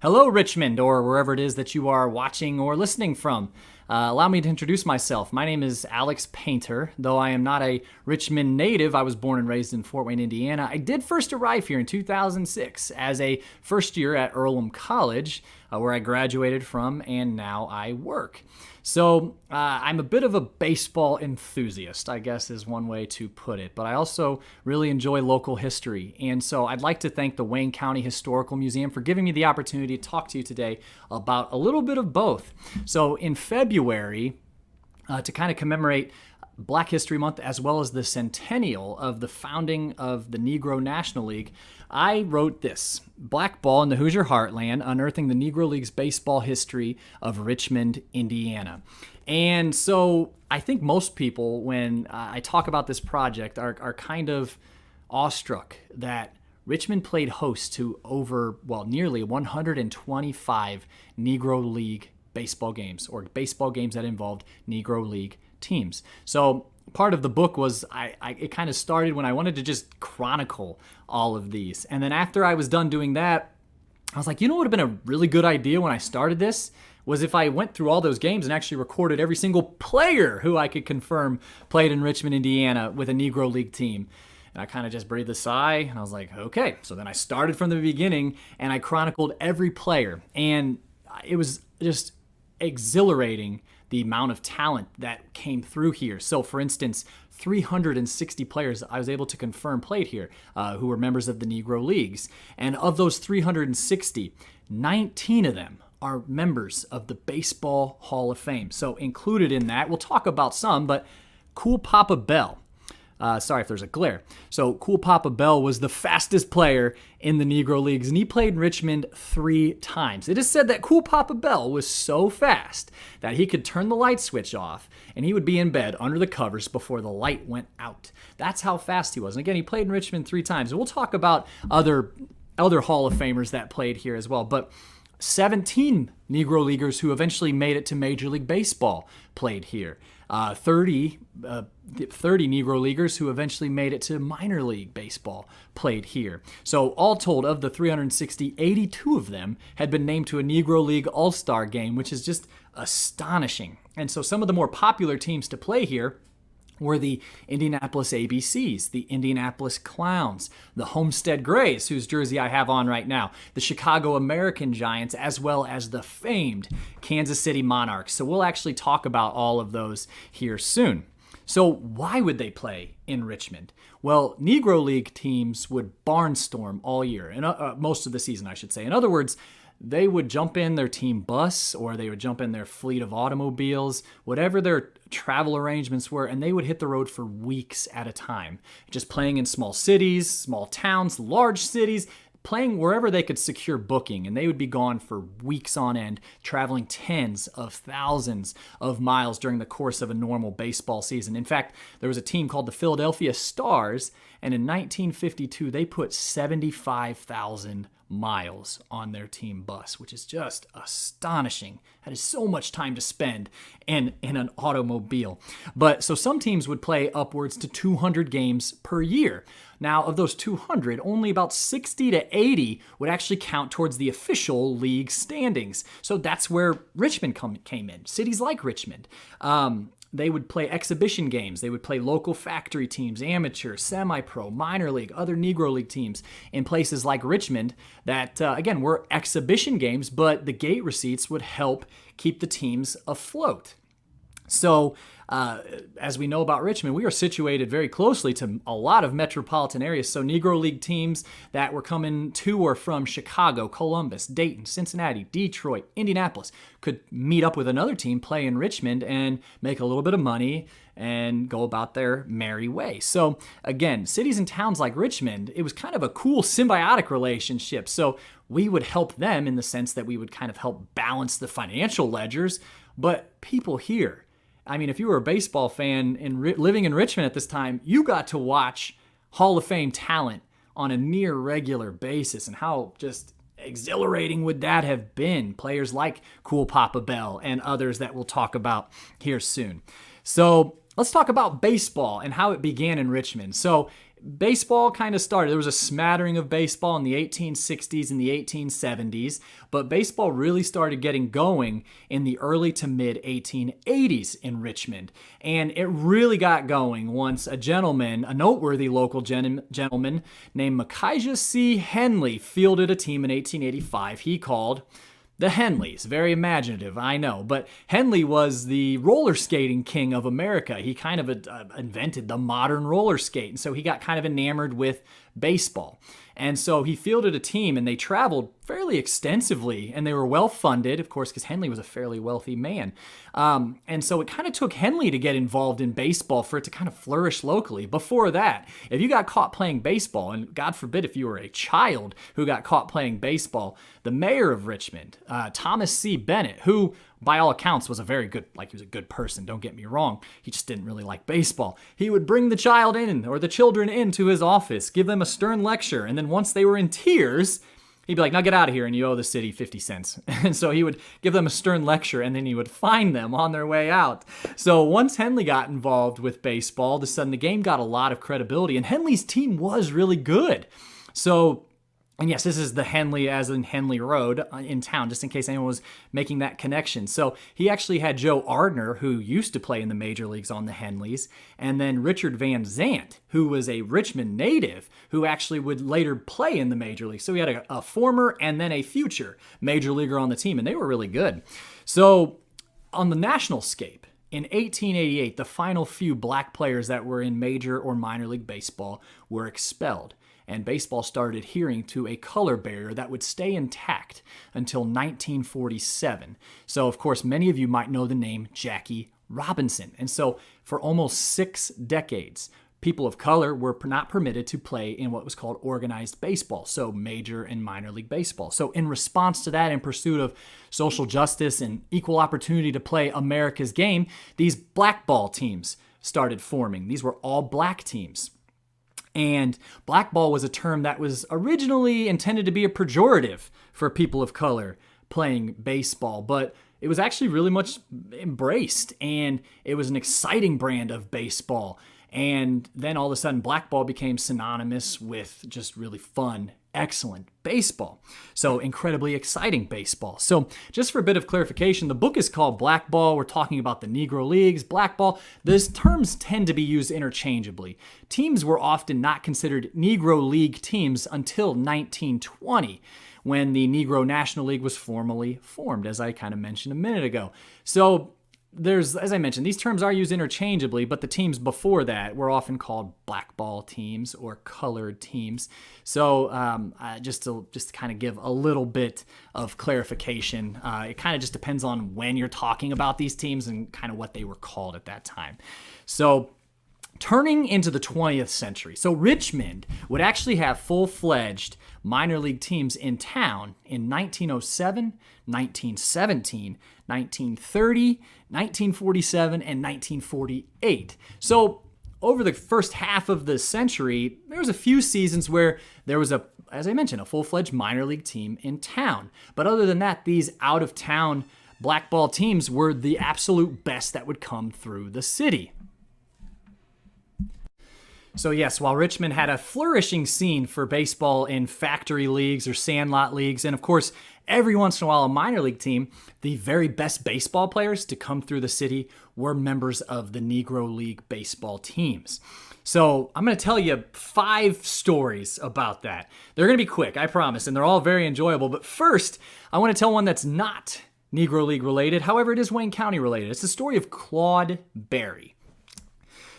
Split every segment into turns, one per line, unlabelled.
Hello, Richmond, or wherever it is that you are watching or listening from. Allow me to introduce myself. My name is Alex Painter. Though I am not a Richmond native, I was born and raised in Fort Wayne, Indiana. I did first arrive here in 2006 as a first year at Earlham College, where I graduated from, and now I work. So I'm a bit of a baseball enthusiast, I guess is one way to put it, but I also really enjoy local history. And so I'd like to thank the Wayne County Historical Museum for giving me the opportunity to talk to you today about a little bit of both. So in February, to kind of commemorate Black History Month as well as the centennial of the founding of the Negro National League, I wrote this, Black Ball in the Hoosier Heartland, Unearthing the Negro League's Baseball History of Richmond, Indiana. And so I think most people, when I talk about this project, are kind of awestruck that Richmond played host to nearly 125 Negro League baseball games, or baseball games that involved Negro League teams. So part of the book was it kind of started when I wanted to just chronicle all of these. And then after I was done doing that, I was like, what would have been a really good idea when I started this was if I went through all those games and actually recorded every single player who I could confirm played in Richmond, Indiana with a Negro League team. And I kind of just breathed a sigh, and I was like, okay. So then I started from the beginning, and I chronicled every player. And it was just exhilarating the amount of talent that came through here. So for instance, 360 players I was able to confirm played here who were members of the Negro Leagues. And of those 360, 19 of them are members of the Baseball Hall of Fame. So included in that, we'll talk about some, but Cool Papa Bell. Sorry if there's a glare. So Cool Papa Bell was the fastest player in the Negro Leagues, and he played in Richmond 3 times. It is said that Cool Papa Bell was so fast that he could turn the light switch off, and he would be in bed under the covers before the light went out. That's how fast he was. And again, he played in Richmond 3 times. And we'll talk about other Hall of Famers that played here as well. But 17 Negro Leaguers who eventually made it to Major League Baseball played here. 30 Negro Leaguers who eventually made it to minor league baseball played here. So all told, of the 360, 82 of them had been named to a Negro League All-Star game, which is just astonishing. And so some of the more popular teams to play here were the Indianapolis ABCs, the Indianapolis Clowns, the Homestead Grays, whose jersey I have on right now, the Chicago American Giants, as well as the famed Kansas City Monarchs. So we'll actually talk about all of those here soon. So why would they play in Richmond? Well, Negro League teams would barnstorm all year, and most of the season, I should say. In other words, they would jump in their team bus, or they would jump in their fleet of automobiles, whatever their travel arrangements were, and they would hit the road for weeks at a time, just playing in small cities, small towns, large cities, playing wherever they could secure booking, and they would be gone for weeks on end, traveling tens of thousands of miles during the course of a normal baseball season. In fact, there was a team called the Philadelphia Stars, and in 1952, they put 75,000 miles on their team bus, which is just astonishing. That is so much time to spend in an automobile. But so some teams would play upwards to 200 games per year. Now, of those 200, only about 60 to 80 would actually count towards the official league standings. So that's where Richmond came in. Cities like Richmond. They would play exhibition games. They would play local factory teams, amateur, semi-pro, minor league, other Negro League teams in places like Richmond that, again, were exhibition games, but the gate receipts would help keep the teams afloat. So, as we know about Richmond, we are situated very closely to a lot of metropolitan areas. So Negro League teams that were coming to or from Chicago, Columbus, Dayton, Cincinnati, Detroit, Indianapolis could meet up with another team, play in Richmond, and make a little bit of money and go about their merry way. So again, cities and towns like Richmond, it was kind of a cool symbiotic relationship. So we would help them in the sense that we would kind of help balance the financial ledgers, but people here, I mean, if you were a baseball fan and living in Richmond at this time, you got to watch Hall of Fame talent on a near regular basis. And how just exhilarating would that have been? Players like Cool Papa Bell and others that we'll talk about here soon. So let's talk about baseball and how it began in Richmond. So baseball kind of started. There was a smattering of baseball in the 1860s and the 1870s, but baseball really started getting going in the early to mid 1880s in Richmond. And it really got going once a gentleman, a noteworthy local gentleman named Micaiah C. Henley, fielded a team in 1885 he called the Henleys. Very imaginative, I know. But Henley was the roller skating king of America. He kind of invented the modern roller skate. And so he got kind of enamored with baseball. And so he fielded a team, and they traveled fairly extensively, and they were well funded, of course, because Henley was a fairly wealthy man. And so it kind of took Henley to get involved in baseball for it to kind of flourish locally. Before that, if you got caught playing baseball, and God forbid if you were a child who got caught playing baseball, the mayor of Richmond, Thomas C. Bennett, who by all accounts was a very good, he was a good person, don't get me wrong. He just didn't really like baseball. He would bring the child in, or the children into his office, give them a stern lecture, and then once they were in tears, he'd be like, now get out of here and you owe the city 50 cents. And so he would give them a stern lecture, and then he would fine them on their way out. So once Henley got involved with baseball, all of a sudden the game got a lot of credibility, and Henley's team was really good. So, and yes, this is the Henley as in Henley Road in town, just in case anyone was making that connection. So he actually had Joe Ardner, who used to play in the major leagues on the Henleys, and then Richard Van Zandt, who was a Richmond native, who actually would later play in the major leagues. So he had a former and then a future major leaguer on the team, and they were really good. So on the national scape, in 1888, the final few black players that were in major or minor league baseball were expelled, and baseball started adhering to a color barrier that would stay intact until 1947. So, of course, many of you might know the name Jackie Robinson. And so, for almost 6 decades, people of color were not permitted to play in what was called organized baseball, so major and minor league baseball. So, in response to that, in pursuit of social justice and equal opportunity to play America's game, these blackball teams started forming. These were all black teams. And blackball was a term that was originally intended to be a pejorative for people of color playing baseball, but it was actually really much embraced, and it was an exciting brand of baseball. And then all of a sudden, blackball became synonymous with just really fun, excellent baseball. So incredibly exciting baseball. So just for a bit of clarification, the book is called Blackball. We're talking about the Negro Leagues, blackball. Those terms tend to be used interchangeably. Teams were often not considered Negro League teams until 1920, when the Negro National League was formally formed, as I kind of mentioned a minute ago. So as I mentioned, these terms are used interchangeably, but the teams before that were often called blackball teams or colored teams. So just to kind of give a little bit of clarification, it kind of just depends on when you're talking about these teams and kind of what they were called at that time. So turning into the 20th century, so Richmond would actually have full-fledged minor league teams in town in 1907, 1917, 1930, 1947, and 1948. So over the first half of the century, there was a few seasons where there was as I mentioned, a full-fledged minor league team in town. But other than that, these out-of-town blackball teams were the absolute best that would come through the city. So yes, while Richmond had a flourishing scene for baseball in factory leagues or sandlot leagues, and of course, every once in a while a minor league team, the very best baseball players to come through the city were members of the Negro League baseball teams. So I'm going to tell you 5 stories about that. They're going to be quick, I promise, and they're all very enjoyable. But first, I want to tell one that's not Negro League related. However, it is Wayne County related. It's the story of Claude Berry.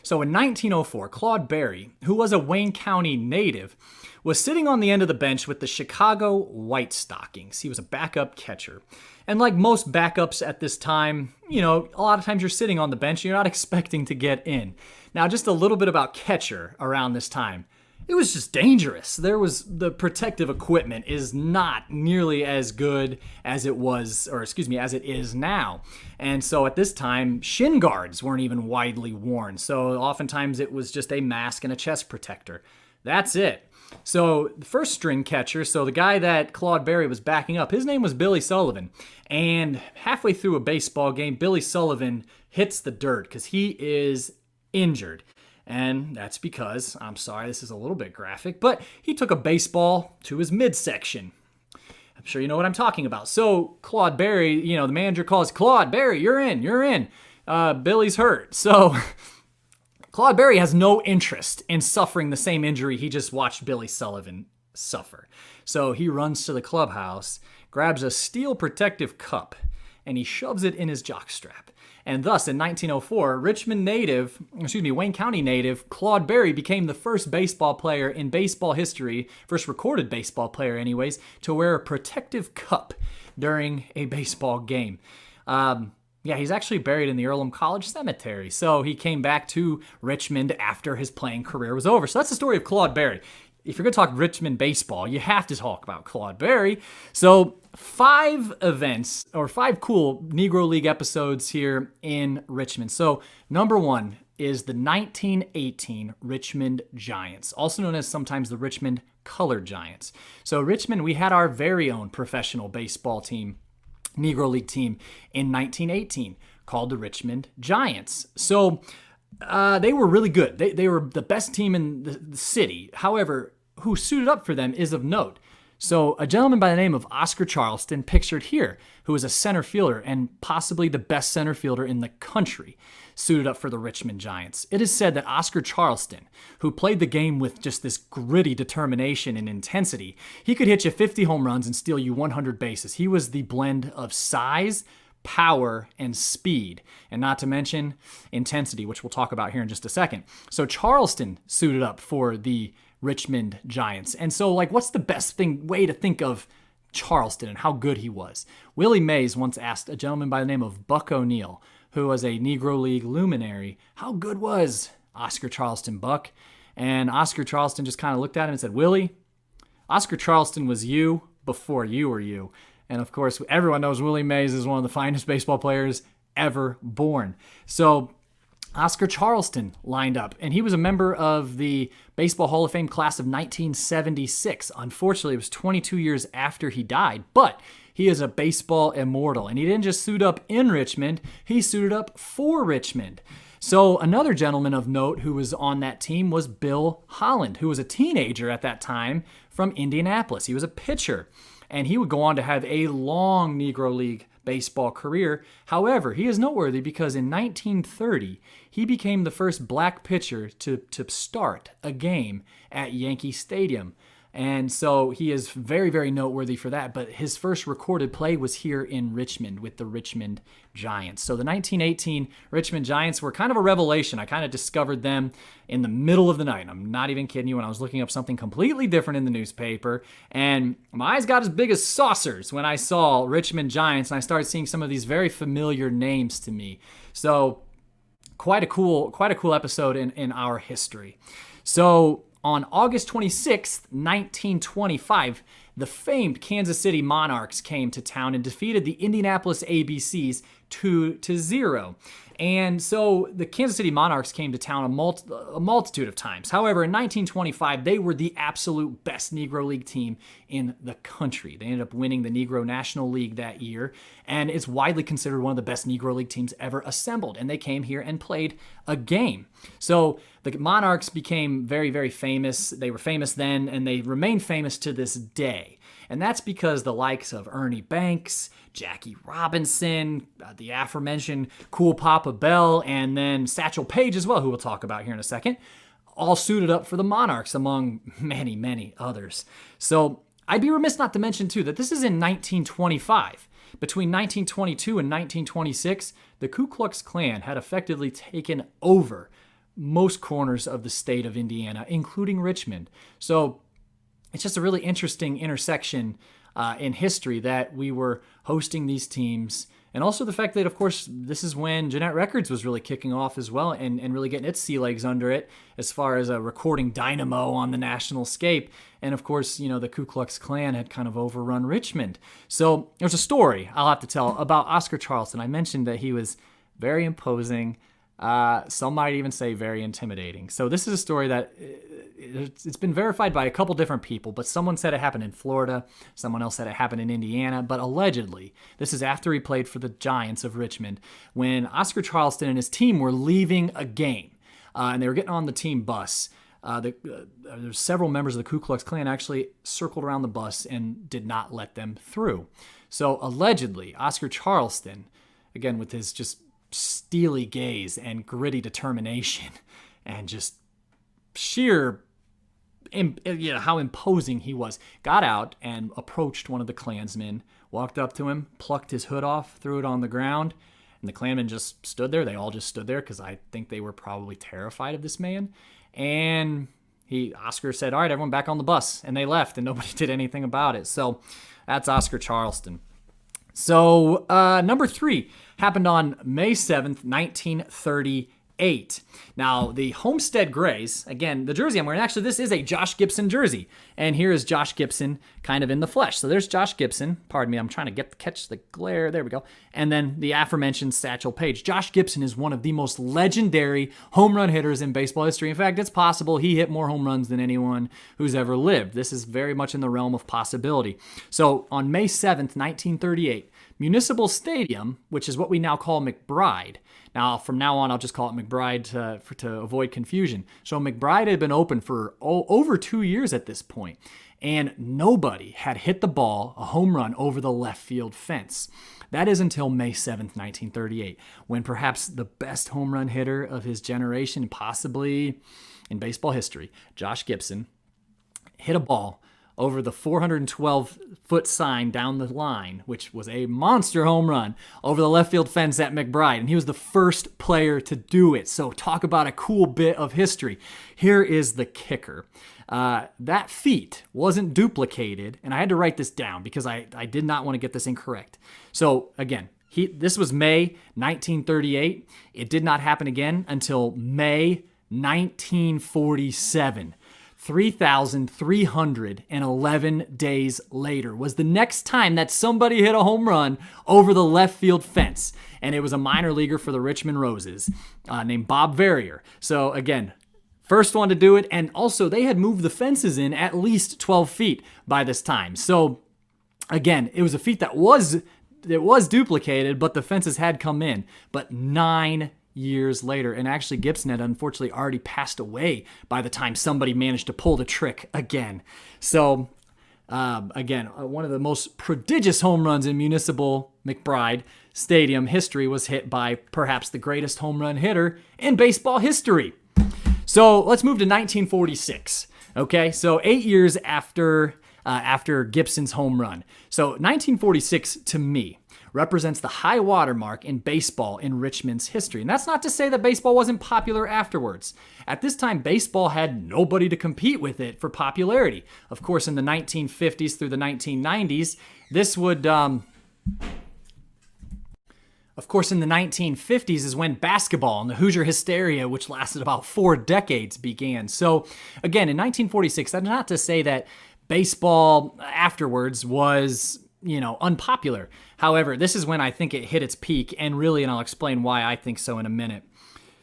So in 1904, Claude Berry, who was a Wayne County native, was sitting on the end of the bench with the Chicago White Stockings. He was a backup catcher. And like most backups at this time, a lot of times you're sitting on the bench, you're not expecting to get in. Now, just a little bit about catcher around this time. It was just dangerous. The protective equipment is not nearly as good as it was, as it is now. And so at this time, shin guards weren't even widely worn. So oftentimes it was just a mask and a chest protector. That's it. So the first string catcher, so the guy that Claude Berry was backing up, his name was Billy Sullivan. And halfway through a baseball game, Billy Sullivan hits the dirt because he is injured. And that's because, I'm sorry, this is a little bit graphic, but he took a baseball to his midsection. I'm sure you know what I'm talking about. So Claude Berry, the manager calls, Claude Berry, you're in. Billy's hurt. So Claude Berry has no interest in suffering the same injury he just watched Billy Sullivan suffer. So he runs to the clubhouse, grabs a steel protective cup, and he shoves it in his jockstrap. And thus, in 1904, Wayne County native Claude Berry became the first baseball player in baseball history, first recorded baseball player anyways, to wear a protective cup during a baseball game. He's actually buried in the Earlham College Cemetery. So he came back to Richmond after his playing career was over. So that's the story of Claude Berry. If you're going to talk Richmond baseball, you have to talk about Claude Berry. So 5 events or 5 cool Negro League episodes here in Richmond. So number 1 is the 1918 Richmond Giants, also known as sometimes the Richmond Colored Giants. So Richmond, we had our very own professional baseball team, Negro League team in 1918 called the Richmond Giants. So they were really good. They were the best team in the city. However, who suited up for them is of note. So a gentleman by the name of Oscar Charleston, pictured here, who is a center fielder and possibly the best center fielder in the country, suited up for the Richmond Giants. It is said that Oscar Charleston, who played the game with just this gritty determination and intensity, he could hit you 50 home runs and steal you 100 bases. He was the blend of size, power, and speed, and not to mention intensity, which we'll talk about here in just a second. So Charleston suited up for the Richmond Giants. And so, what's the best way to think of Charleston and how good he was? Willie Mays once asked a gentleman by the name of Buck O'Neill, who was a Negro League luminary, how good was Oscar Charleston, Buck? And Oscar Charleston just kind of looked at him and said, Willie, Oscar Charleston was you before you were you. And of course, everyone knows Willie Mays is one of the finest baseball players ever born. So Oscar Charleston lined up, and he was a member of the Baseball Hall of Fame class of 1976. Unfortunately, it was 22 years after he died, but he is a baseball immortal, and he didn't just suit up in Richmond, he suited up for Richmond. So another gentleman of note who was on that team was Bill Holland, who was a teenager at that time from Indianapolis. He was a pitcher, and he would go on to have a long Negro League baseball career. However, he is noteworthy because in 1930, he became the first black pitcher to start a game at Yankee Stadium. And so he is very, very noteworthy for that. But his first recorded play was here in Richmond with the Richmond Giants. So the 1918 Richmond Giants were kind of a revelation. I kind of discovered them in the middle of the night. I'm not even kidding you when I was looking up something completely different in the newspaper. And my eyes got as big as saucers when I saw Richmond Giants and I started seeing some of these very familiar names to me. So quite a cool episode in our history. So on August 26th, 1925, the famed Kansas City Monarchs came to town and defeated the Indianapolis ABCs 2-0. And so the Kansas City Monarchs came to town a multitude of times. However, in 1925, they were the absolute best Negro League team in the country. They ended up winning the Negro National League that year, and it's widely considered one of the best Negro League teams ever assembled. And they came here and played a game. So the Monarchs became very, very famous. They were famous then, and they remain famous to this day. And that's because the likes of Ernie Banks, Jackie Robinson, the aforementioned Cool Papa Bell, and then Satchel Paige as well, who we'll talk about here in a second, all suited up for the Monarchs among many, many others. So I'd be remiss not to mention, too, that this is in 1925. Between 1922 and 1926, the Ku Klux Klan had effectively taken over most corners of the state of Indiana, including Richmond. So it's just a really interesting intersection in history that we were hosting these teams. And also the fact that, of course, this is when Jeanette Records was really kicking off as well and really getting its sea legs under it as far as a recording dynamo on the national scape. And, of course, the Ku Klux Klan had kind of overrun Richmond. So there's a story I'll have to tell about Oscar Charleston. I mentioned that he was very imposing. Some might even say very intimidating. So this is a story that it's been verified by a couple different people, but someone said it happened in Florida. Someone else said it happened in Indiana. But allegedly, this is after he played for the Giants of Richmond, when Oscar Charleston and his team were leaving a game. and they were getting on the team bus. There's several members of the Ku Klux Klan actually circled around the bus and did not let them through. So allegedly, Oscar Charleston, again with his just steely gaze and gritty determination and just sheer how imposing he was, got out and approached one of the Klansmen, walked up to him, plucked his hood off, threw it on the ground, and the Klanmen just stood there. They all just stood there because I think they were probably terrified of this man. And Oscar said, all right, everyone back on the bus. And they left, and nobody did anything about it. So that's Oscar Charleston. So number 3 happened on May 7th, 1938. Now, the Homestead Grays, again, the jersey I'm wearing, actually, this is a Josh Gibson jersey. And here is Josh Gibson kind of in the flesh. So there's Josh Gibson. Pardon me, I'm trying to catch the glare. There we go. And then the aforementioned Satchel Paige. Josh Gibson is one of the most legendary home run hitters in baseball history. In fact, it's possible he hit more home runs than anyone who's ever lived. This is very much in the realm of possibility. So on May 7th, 1938, Municipal Stadium, which is what we now call McBride. Now, from now on, I'll just call it McBride to avoid confusion. So McBride had been open for over 2 years at this point, and nobody had hit the ball, a home run, over the left field fence. That is until May 7th, 1938, when perhaps the best home run hitter of his generation, possibly in baseball history, Josh Gibson, hit a ball over the 412-foot sign down the line, which was a monster home run, over the left field fence at McBride. And he was the first player to do it. So talk about a cool bit of history. Here is the kicker. That feat wasn't duplicated, and I had to write this down because I did not want to get this incorrect. So again, this was May 1938. It did not happen again until May 1947. 3,311 days later was the next time that somebody hit a home run over the left field fence. And it was a minor leaguer for the Richmond Roses named Bob Verrier. So again, first one to do it. And also they had moved the fences in at least 12 feet by this time. So again, it was a feat that was duplicated, but the fences had come in. But 9 years later, and actually Gibson had unfortunately already passed away by the time somebody managed to pull the trick again. So again, one of the most prodigious home runs in Municipal McBride Stadium history was hit by perhaps the greatest home run hitter in baseball history. So let's move to 1946. Okay, so 8 years after Gibson's home run. So 1946 to me represents the high watermark in baseball in Richmond's history. And that's not to say that baseball wasn't popular afterwards. At this time, baseball had nobody to compete with it for popularity. Of course, in the 1950s through the 1990s, this would... Of course, in the 1950s is when basketball and the Hoosier hysteria, which lasted about 4 decades, began. So again, in 1946, that's not to say that baseball afterwards was, unpopular. However, this is when I think it hit its peak, and I'll explain why I think so in a minute.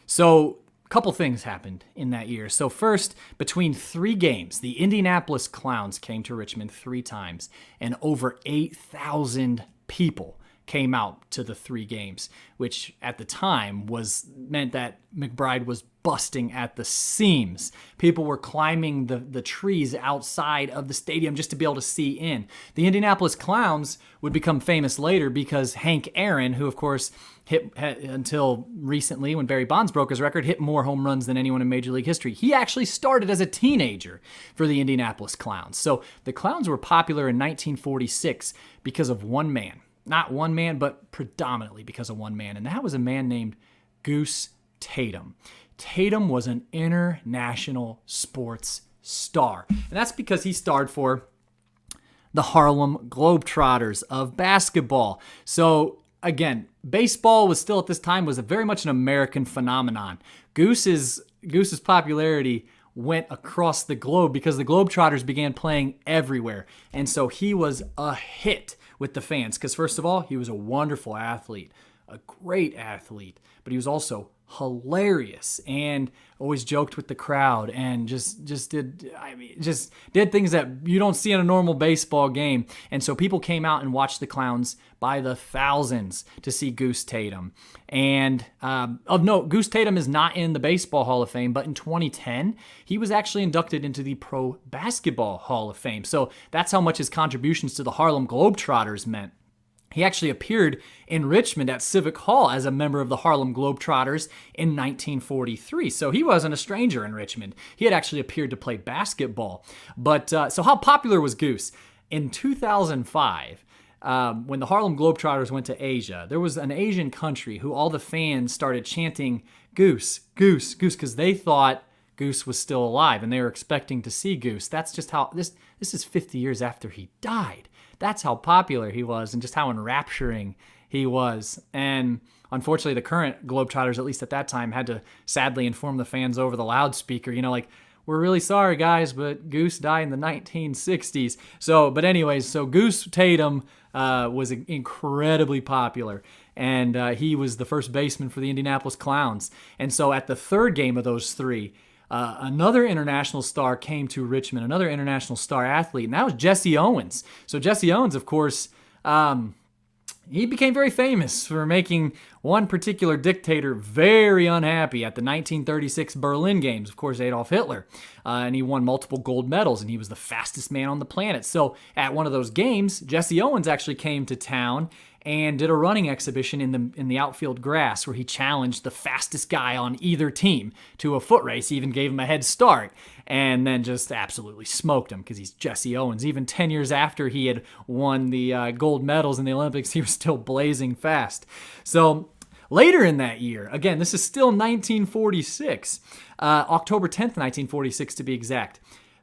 So a couple things happened in that year. So first, between 3 games, the Indianapolis Clowns came to Richmond 3 times, and over 8,000 people came out to the 3 games, which at the time meant that McBride was busting at the seams. People were climbing the trees outside of the stadium just to be able to see in. The Indianapolis Clowns would become famous later because Hank Aaron, who of course hit until recently when Barry Bonds broke his record, hit more home runs than anyone in Major League history. He actually started as a teenager for the Indianapolis Clowns. So the Clowns were popular in 1946 because of one man. Not one man, but predominantly because of one man. And that was a man named Goose Tatum. Tatum was an international sports star. And that's because he starred for the Harlem Globetrotters of basketball. So again, baseball was still at this time was very much an American phenomenon. Goose's popularity went across the globe because the Globetrotters began playing everywhere. And so he was a hit with the fans because, first of all, he was a wonderful athlete, a great athlete, but he was also hilarious and always joked with the crowd and just did things that you don't see in a normal baseball game. And so people came out and watched the Clowns by the thousands to see Goose Tatum. And of note, Goose Tatum is not in the Baseball Hall of Fame, but in 2010, he was actually inducted into the Pro Basketball Hall of Fame. So that's how much his contributions to the Harlem Globetrotters meant. He actually appeared in Richmond at Civic Hall as a member of the Harlem Globetrotters in 1943. So he wasn't a stranger in Richmond. He had actually appeared to play basketball. But so how popular was Goose? In 2005, when the Harlem Globetrotters went to Asia, there was an Asian country who all the fans started chanting, "Goose, Goose, Goose," because they thought Goose was still alive and they were expecting to see Goose. That's just how, this is 50 years after he died. That's how popular he was and just how enrapturing he was. And unfortunately, the current Globetrotters, at least at that time, had to sadly inform the fans over the loudspeaker, like, "We're really sorry, guys, but Goose died in the 1960s. But anyways, so Goose Tatum was incredibly popular. And he was the first baseman for the Indianapolis Clowns. And so at the third game of those three, another international star came to Richmond, another international star athlete, and that was Jesse Owens. So Jesse Owens, of course, he became very famous for making one particular dictator very unhappy at the 1936 Berlin Games, of course, Adolf Hitler. And he won multiple gold medals, and he was the fastest man on the planet. So at one of those games, Jesse Owens actually came to town and did a running exhibition in the outfield grass where he challenged the fastest guy on either team to a foot race. He even gave him a head start and then just absolutely smoked him because he's Jesse Owens. Even 10 years after he had won the gold medals in the Olympics, he was still blazing fast. So later in that year, again, this is still 1946, October 10th, 1946 to be exact,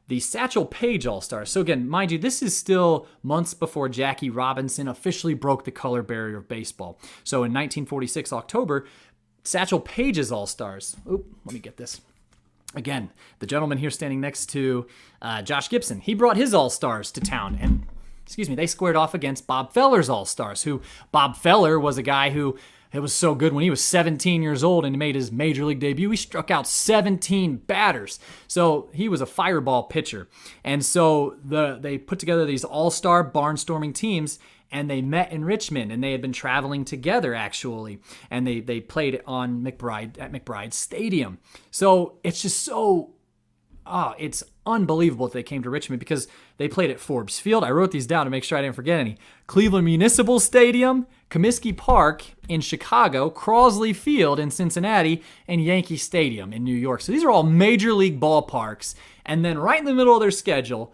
the Satchel Paige All-Stars. So again, mind you, this is still months before Jackie Robinson officially broke the color barrier of baseball. So in 1946, October, Satchel Paige's All-Stars. Oop, let me get this. Again, the gentleman here standing next to Josh Gibson, he brought his All-Stars to town. And, they squared off against Bob Feller's All-Stars, who Bob Feller was a guy who it was so good when he was 17 years old and made his major league debut. He struck out 17 batters. So he was a fireball pitcher. And so they put together these all-star barnstorming teams, and they met in Richmond, and they had been traveling together, actually. And they played on McBride Stadium. So it's just so... it's unbelievable that they came to Richmond because they played at Forbes Field. I wrote these down to make sure I didn't forget any. Cleveland Municipal Stadium, Comiskey Park in Chicago, Crosley Field in Cincinnati, and Yankee Stadium in New York. So these are all major league ballparks. And then right in the middle of their schedule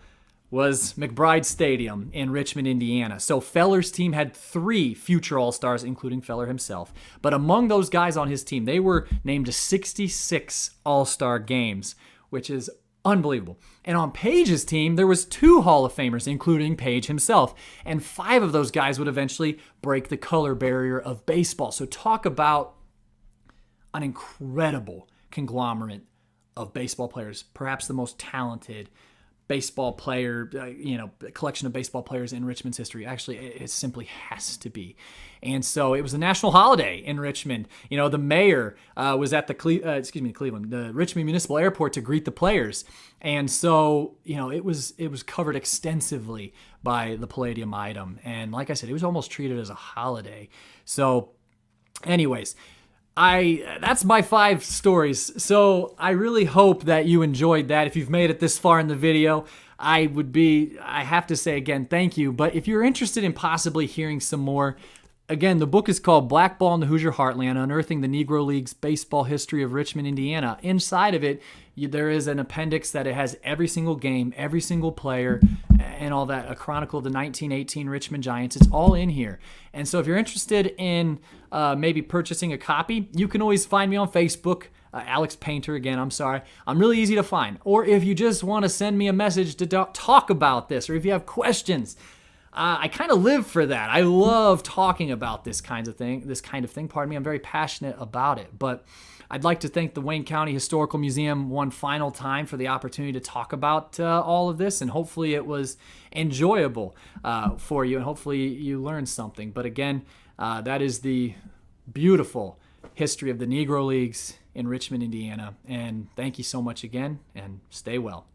was McBride Stadium in Richmond, Indiana. So Feller's team had 3 future All-Stars, including Feller himself. But among those guys on his team, they were named to 66 All-Star games, which is unbelievable. And on Paige's team, there was 2 Hall of Famers, including Paige himself. And 5 of those guys would eventually break the color barrier of baseball. So talk about an incredible conglomerate of baseball players, perhaps the most talented baseball player, collection of baseball players in Richmond's history. Actually, it simply has to be. And so it was a national holiday in Richmond. The mayor was at the Cleveland, the Richmond Municipal Airport to greet the players. And so, it was covered extensively by the Palladium item. And like I said, it was almost treated as a holiday. So anyways, that's my 5 stories. So I really hope that you enjoyed that. If you've made it this far in the video, I have to say again, thank you. But if you're interested in possibly hearing some more, again, the book is called Black Ball in the Hoosier Heartland, Unearthing the Negro League's Baseball History of Richmond, Indiana. Inside of it, there is an appendix that it has every single game, every single player, and all that, a chronicle of the 1918 Richmond Giants. It's all in here. And so if you're interested in maybe purchasing a copy, you can always find me on Facebook, Alex Painter. Again, I'm sorry. I'm really easy to find. Or if you just want to send me a message to talk about this, or if you have questions, I kind of live for that. I love talking about this kind of thing. Pardon me. I'm very passionate about it. But I'd like to thank the Wayne County Historical Museum one final time for the opportunity to talk about all of this, and hopefully it was enjoyable for you, and hopefully you learned something. But again, that is the beautiful history of the Negro Leagues in Richmond, Indiana. And thank you so much again, and stay well.